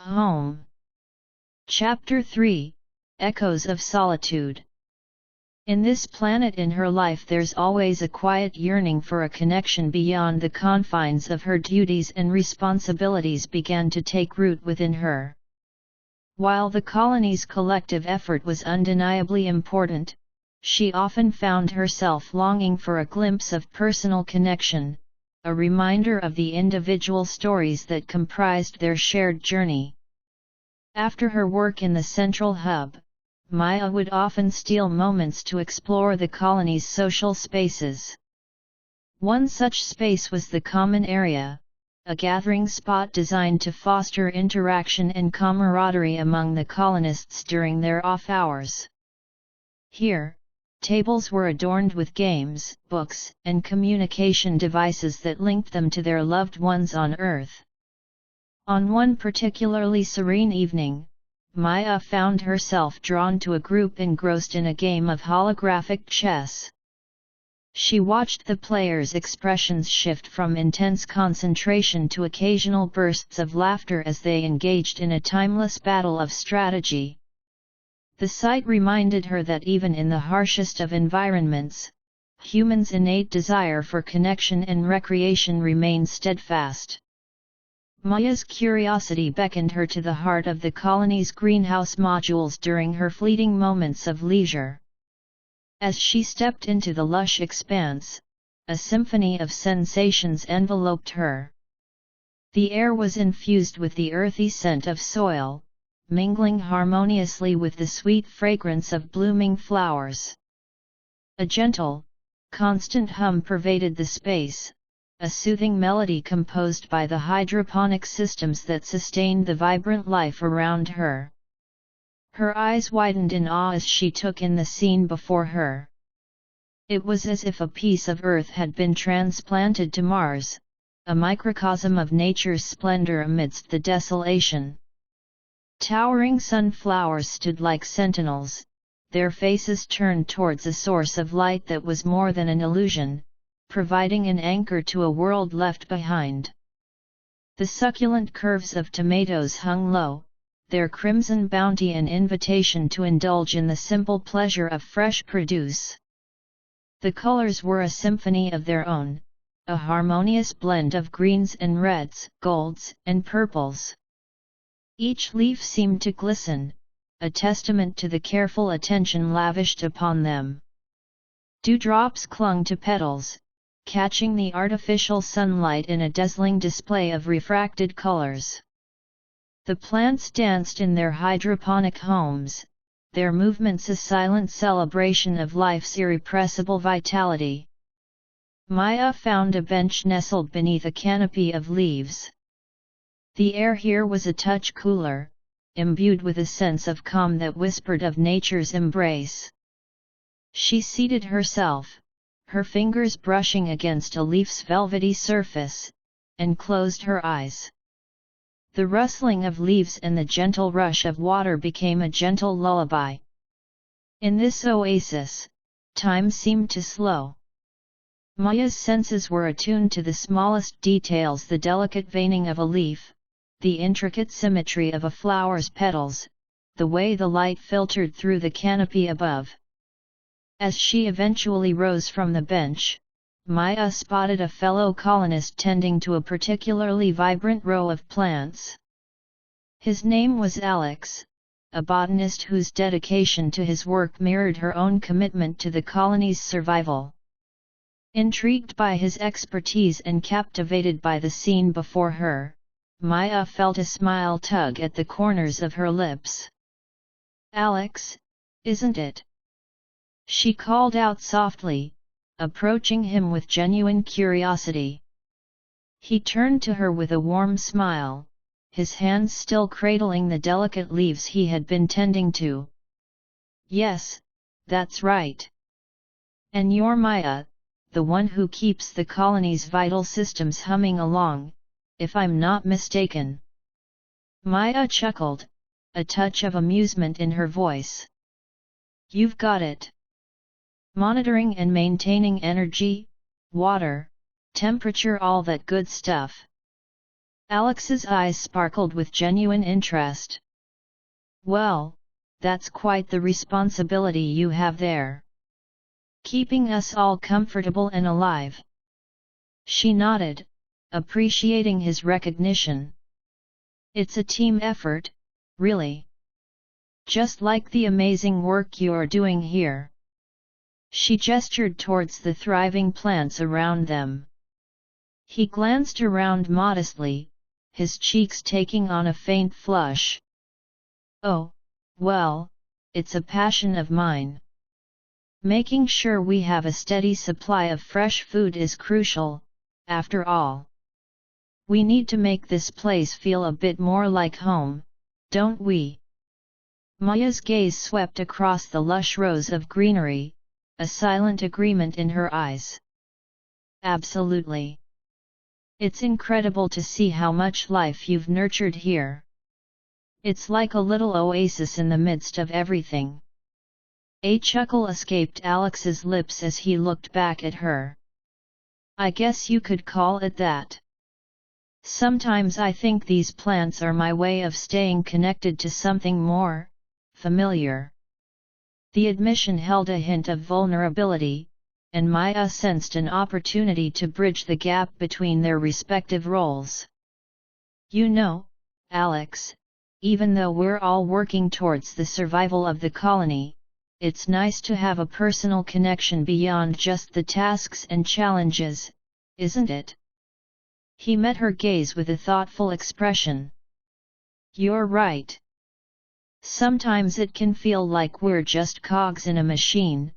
Home. Chapter 3, Echoes of Solitude. In this planet in her life there's always a quiet yearning for a connection beyond the confines of her duties, and responsibilities began to take root within her. While the colony's collective effort was undeniably important, she often found herself longing for a glimpse of personal connection, a reminder of the individual stories that comprised their shared journey. After her work in the central hub, Maya would often steal moments to explore the colony's social spaces. One such space was the common area, a gathering spot designed to foster interaction and camaraderie among the colonists during their off hours. Here, tables were adorned with games, books, and communication devices that linked them to their loved ones on Earth. On one particularly serene evening, Maya found herself drawn to a group engrossed in a game of holographic chess. She watched the players' expressions shift from intense concentration to occasional bursts of laughter as they engaged in a timeless battle of strategy. The sight reminded her that even in the harshest of environments, humans' innate desire for connection and recreation remains steadfast. Maya's curiosity beckoned her to the heart of the colony's greenhouse modules during her fleeting moments of leisure. As she stepped into the lush expanse, a symphony of sensations enveloped her. The air was infused with the earthy scent of soil, mingling harmoniously with the sweet fragrance of blooming flowers. A gentle, constant hum pervaded the space, a soothing melody composed by the hydroponic systems that sustained the vibrant life around her. Her eyes widened in awe as she took in the scene before her. It was as if a piece of Earth had been transplanted to Mars, a microcosm of nature's splendor amidst the desolation. Towering sunflowers stood like sentinels, their faces turned towards a source of light that was more than an illusion, providing an anchor to a world left behind. The succulent curves of tomatoes hung low, their crimson bounty an invitation to indulge in the simple pleasure of fresh produce. The colors were a symphony of their own, a harmonious blend of greens and reds, golds and purples. Each leaf seemed to glisten, a testament to the careful attention lavished upon them. Dewdrops clung to petals, catching the artificial sunlight in a dazzling display of refracted colors. The plants danced in their hydroponic homes, their movements a silent celebration of life's irrepressible vitality. Maya found a bench nestled beneath a canopy of leaves. The air here was a touch cooler, imbued with a sense of calm that whispered of nature's embrace. She seated herself, her fingers brushing against a leaf's velvety surface, and closed her eyes. The rustling of leaves and the gentle rush of water became a gentle lullaby. In this oasis, time seemed to slow. Maya's senses were attuned to the smallest details, the delicate veining of a leaf, the intricate symmetry of a flower's petals, the way the light filtered through the canopy above. As she eventually rose from the bench, Maya spotted a fellow colonist tending to a particularly vibrant row of plants. His name was Alex, a botanist whose dedication to his work mirrored her own commitment to the colony's survival. Intrigued by his expertise and captivated by the scene before her, Maya felt a smile tug at the corners of her lips. "Alex, isn't it?" she called out softly, approaching him with genuine curiosity. He turned to her with a warm smile, his hands still cradling the delicate leaves he had been tending to. "Yes, that's right. And you're Maya, the one who keeps the colony's vital systems humming along, if I'm not mistaken." Maya chuckled, a touch of amusement in her voice. "You've got it. Monitoring and maintaining energy, water, temperature, all that good stuff." Alex's eyes sparkled with genuine interest. Well, that's quite the responsibility you have there. Keeping us all comfortable and alive. She nodded, appreciating his recognition. It's a team effort, really. Just like the amazing work you're doing here. She gestured towards the thriving plants around them. He glanced around modestly, his cheeks taking on a faint flush. Oh, well, it's a passion of mine. Making sure we have a steady supply of fresh food is crucial, after all. We need to make this place feel a bit more like home, don't we? Maya's gaze swept across the lush rows of greenery, a silent agreement in her eyes. Absolutely. It's incredible to see how much life you've nurtured here. It's like a little oasis in the midst of everything. A chuckle escaped Alex's lips as he looked back at her. I guess you could call it that. Sometimes I think these plants are my way of staying connected to something more familiar. The admission held a hint of vulnerability, and Maya sensed an opportunity to bridge the gap between their respective roles. You know, Alex, even though we're all working towards the survival of the colony, it's nice to have a personal connection beyond just the tasks and challenges, isn't it? He met her gaze with a thoughtful expression. You're right. Sometimes it can feel like we're just cogs in a machine,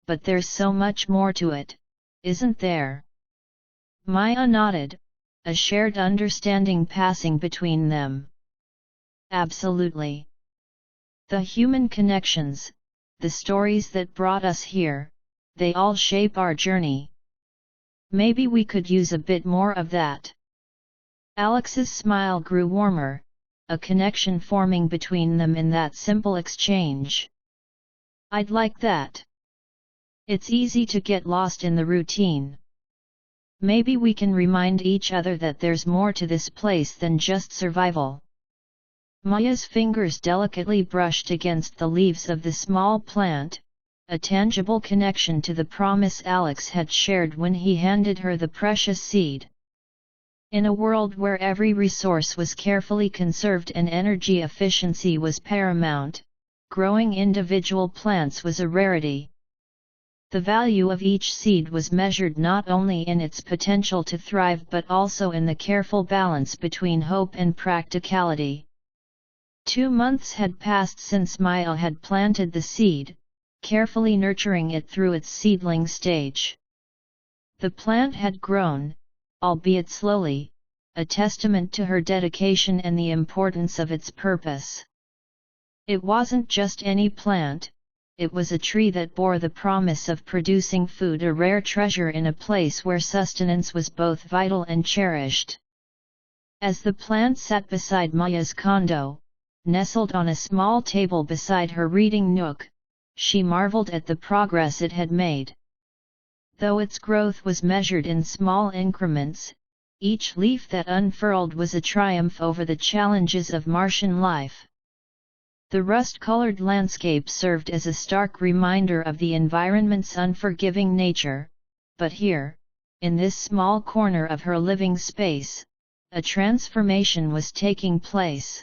but there's so much more to it, isn't there? Maya nodded, a shared understanding passing between them. Absolutely. The human connections, the stories that brought us here, they all shape our journey. Maybe we could use a bit more of that. Alex's smile grew warmer, a connection forming between them in that simple exchange. I'd like that. It's easy to get lost in the routine. Maybe we can remind each other that there's more to this place than just survival. Maya's fingers delicately brushed against the leaves of the small plant, a tangible connection to the promise Alex had shared when he handed her the precious seed. In a world where every resource was carefully conserved and energy efficiency was paramount, growing individual plants was a rarity. The value of each seed was measured not only in its potential to thrive but also in the careful balance between hope and practicality. 2 months had passed since Maya had planted the seed, carefully nurturing it through its seedling stage. The plant had grown, albeit slowly, a testament to her dedication and the importance of its purpose. It wasn't just any plant, it was a tree that bore the promise of producing food, a rare treasure in a place where sustenance was both vital and cherished. As the plant sat beside Maya's condo, nestled on a small table beside her reading nook, she marveled at the progress it had made. Though its growth was measured in small increments, each leaf that unfurled was a triumph over the challenges of Martian life. The rust-colored landscape served as a stark reminder of the environment's unforgiving nature, but here, in this small corner of her living space, a transformation was taking place.